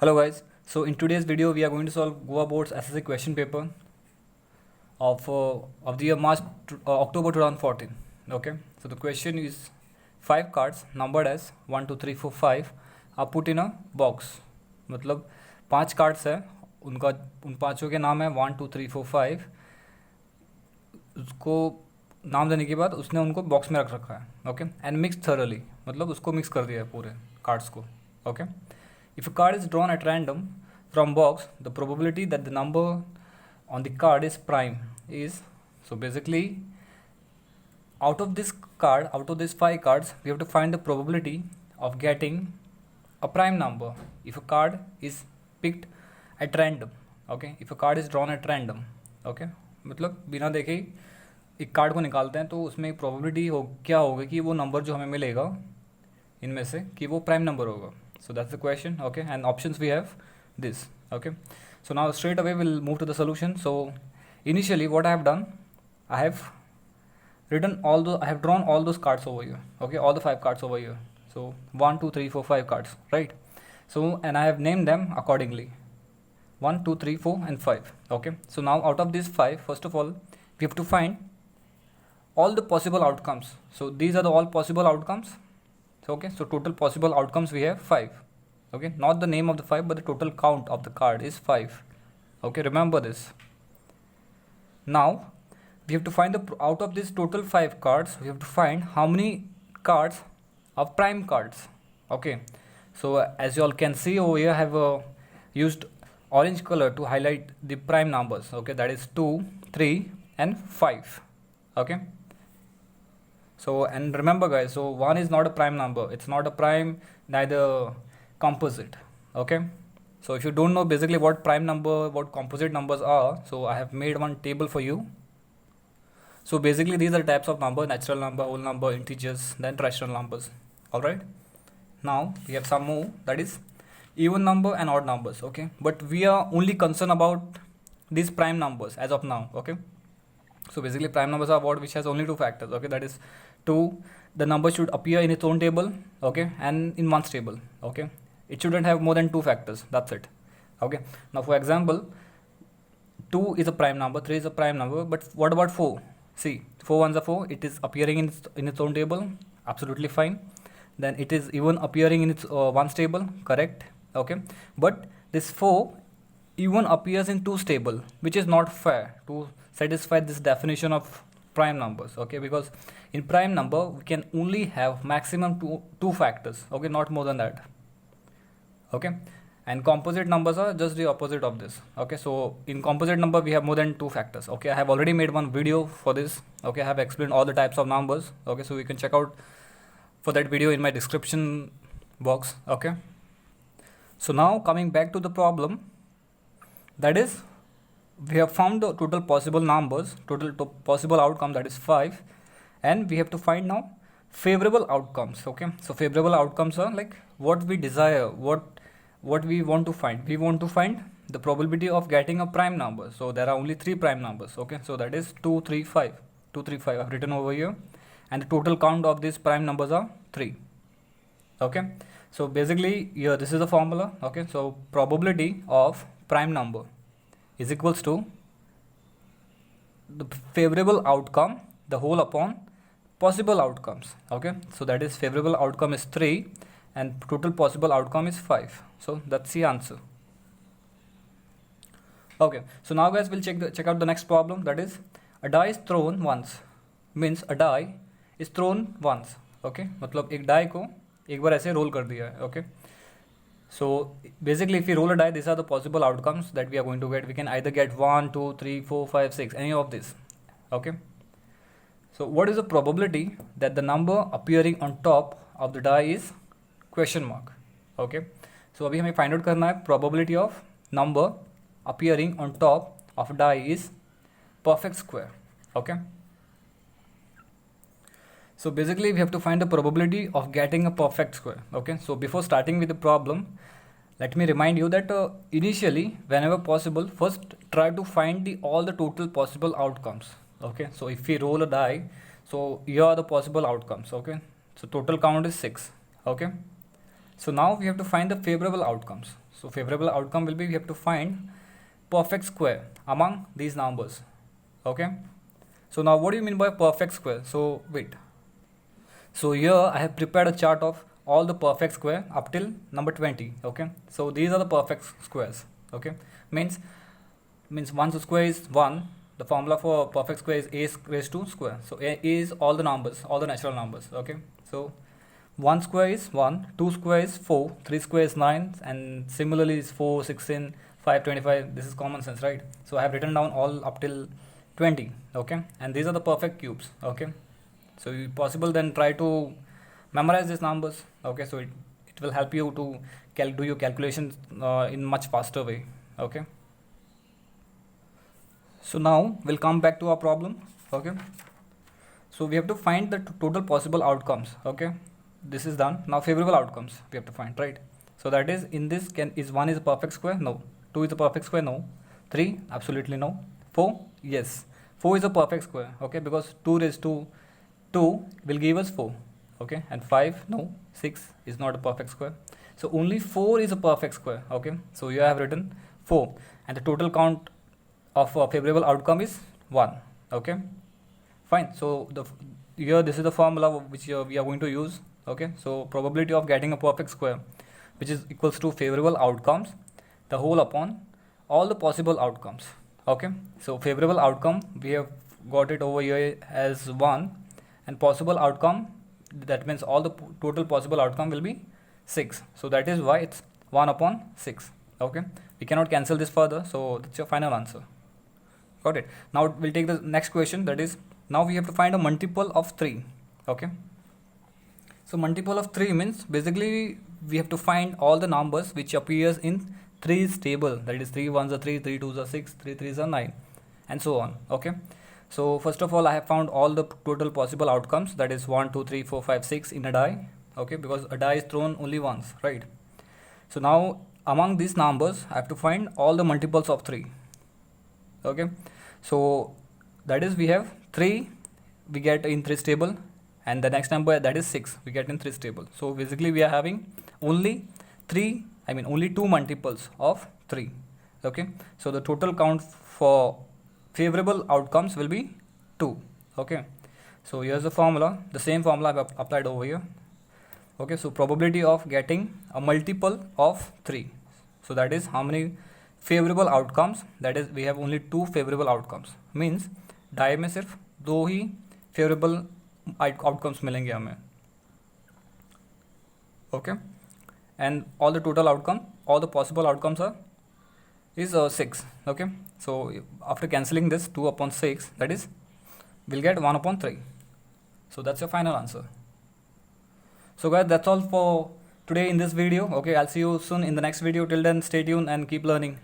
Hello guys, so in today's video we are going to solve Goa Board's SSC question paper of the year October 2014. Okay, so the question is 5 cards numbered as 1 2 3 4 5 are put in a box. मतलब 5 cards है, उनका उन पाँचों के नाम है 1 2 3 4 5. उसको नाम देने के बाद उसने उनको बॉक्स में रख रखा है. ओके, एंड मिक्स थरली, मतलब उसको मिक्स कर दिया है पूरे कार्ड्स को. Okay, if a card is drawn at random from box, the probability that the number on the card is prime is, so basically out of this card, out of these 5 cards, we have to find the probability of getting a prime number if a card is picked at random. Okay, if a card is drawn at random. Okay, मतलब बिना देखे ही एक card को निकालते हैं तो उसमें probability हो क्या होगा कि वो नंबर जो हमें मिलेगा इनमें से कि वो प्राइम नंबर होगा. So that's the question. Okay, and options we have this. Okay, so now straight away we'll move to the solution. So initially what I have done, I have drawn all those cards over here. Okay, all the 5 cards over here. So 1 2 3 4 5 cards, right? So and I have named them accordingly, 1 2 3 4 and 5. Okay, so now out of these 5, first of all we have to find all the possible outcomes. So these are the all possible outcomes. So okay, so total possible outcomes we have 5. Okay, not the name of the 5 but the total count of the card is 5. Okay, remember this. Now we have to find out of this total 5 cards, we have to find how many cards are prime cards. Okay, so as you all can see over here, I have used orange color to highlight the prime numbers. Okay, that is 2 3 and 5. Okay, so and remember guys, so 1 is not a prime number, it's not a prime, neither composite. Okay, so if you don't know basically what prime number, what composite numbers are, so I have made one table for you. So basically these are types of number: natural number, whole number, integers, then rational numbers. Alright, now we have some more, that is even number and odd numbers. Okay, but we are only concerned about these prime numbers as of now. Okay, so basically prime numbers are what which has only 2 factors. Okay, that is 2, the number should appear in its own table. Okay, and in one's table. Okay, it shouldn't have more than 2 factors, that's it. Okay, now for example 2 is a prime number, 3 is a prime number, but what about 4? See, 4 ones are 4, it is appearing in its own table, absolutely fine. Then it is even appearing in its one's table, correct. Okay, but this 4 even appears in 2's table, which is not fair to satisfy this definition of prime numbers. Okay, because in prime number we can only have maximum two factors. Okay, not more than that. Okay, and composite numbers are just the opposite of this. Okay, so in composite number we have more than 2 factors. Okay, I have already made one video for this. Okay, I have explained all the types of numbers. Okay, so you can check out for that video in my description box. Okay, so now coming back to the problem, that is we have found the total possible numbers, total possible outcome, that is 5, and we have to find now favorable outcomes. Okay, so favorable outcomes are like what we desire, what we want to find. We want to find the probability of getting a prime number. So there are only 3 prime numbers. Okay, so that is 2 3 5. 2 3 5 I've written over here, and the total count of these prime numbers are 3. Okay, so basically here this is the formula. Okay, so probability of prime number is equals to the favorable outcome, the whole upon possible outcomes. Okay, so that is favorable outcome is 3 and total possible outcome is 5. So that's the answer. Okay, so now guys we'll check out the next problem, that is a die is thrown once, means a die is thrown once. Okay, मतलब एक die को एक बार ऐसे role कर दिया है. Okay, so basically if we roll a die, these are the possible outcomes that we are going to get. We can either get 1 2 3 4 5 6, any of this. Okay, so what is the probability that the number appearing on top of the die is question mark. Okay, so अभी हमें find out करना है probability of number appearing on top of die is perfect square. Okay, so basically we have to find the probability of getting a perfect square. Okay, so before starting with the problem, let me remind you that initially whenever possible, first try to find all the total possible outcomes. Okay, so if we roll a die, so here are the possible outcomes. Okay, so total count is 6. Okay, So now we have to find the favorable outcomes. So favorable outcome will be we have to find perfect square among these numbers. Okay. So now what do you mean by perfect square? So wait. So here I have prepared a chart of all the perfect square up till number 20. Okay. So these are the perfect squares. Okay. Means once the square is 1, the formula for perfect square is a raised to square. So a is all the numbers, all the natural numbers. Okay. So 1 square is 1, 2 square is 4, 3 square is 9, and similarly is 4, 16, 5, 25. This is common sense, right? So I have written down all up till 20. Okay. And these are the perfect cubes. Okay. So if possible, then try to memorize these numbers. Okay. So it will help you to do your calculations in much faster way. Okay. So now we'll come back to our problem. Okay. So we have to find the total possible outcomes. Okay. This is done. Now favorable outcomes we have to find, right? So that is, in this, is 1 is a perfect square? No. 2 is a perfect square? No. 3? Absolutely no. 4? Yes. 4 is a perfect square. Okay. Because 2 raised to 2 will give us 4. Okay. And 5? No. 6 is not a perfect square. So only 4 is a perfect square. Okay. So you have written 4. And the total count of a favorable outcome is 1. Okay. Fine. So here this is the formula which we are going to use. Okay. So probability of getting a perfect square, which is equals to favorable outcomes, the whole upon all the possible outcomes. Okay. So favorable outcome, we have got it over here as 1, and possible outcome, that means all the total possible outcome will be 6. So that is why it's 1 upon 6. Okay. We cannot cancel this further. So that's your final answer. Got it. Now we'll take the next question, that is, now we have to find a multiple of 3. Okay. So multiple of 3 means basically we have to find all the numbers which appears in 3's table, that is 3 1s are 3, 3 2s are 6, 3 3s are 9, and so on. Okay. So first of all, I have found all the total possible outcomes, that is 1 2 3 4 5 6 in a die. Okay, because a die is thrown only once, right? So now among these numbers I have to find all the multiples of 3. Okay. So that is, we have 3 we get in 3's table, and the next number, that is 6, we get in 3's table. So basically we are having only only 2 multiples of 3. Okay. So the total count for favorable outcomes will be 2. Okay. So here's the formula, the same formula I've applied over here. Okay. So probability of getting a multiple of 3. So that is how many favorable outcomes, that is we have only 2 favorable outcomes, means die में सिर्फ 2 ही favorable outcomes मिलेंगे हमें. Okay. And all the total outcome, all the possible outcomes is 6. Okay. So after cancelling this, 2 upon 6, that is, we'll get 1 upon 3. So that's your final answer. So guys, that's all for today in this video. Okay, I'll see you soon in the next video. Till then, stay tuned and keep learning.